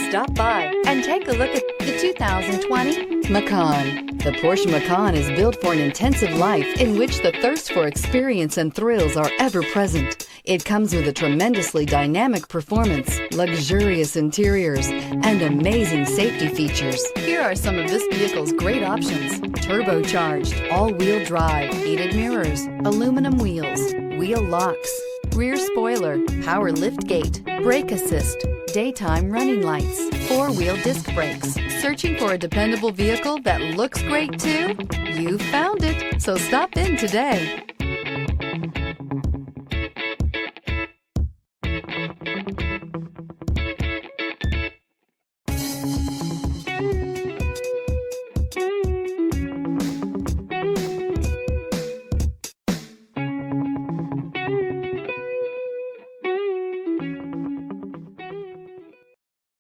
Stop by and take a look at the 2020 Macan. The Porsche Macan is built for an intensive life in which the thirst for experience and thrills are ever present. It comes with a tremendously dynamic performance, luxurious interiors, and amazing safety features. Here are some of this vehicle's great options: turbocharged, all-wheel drive, heated mirrors, aluminum wheels, wheel locks, rear spoiler, power liftgate, brake assist, daytime running lights, four-wheel disc brakes. Searching for a dependable vehicle that looks great too? You found it, so stop in today.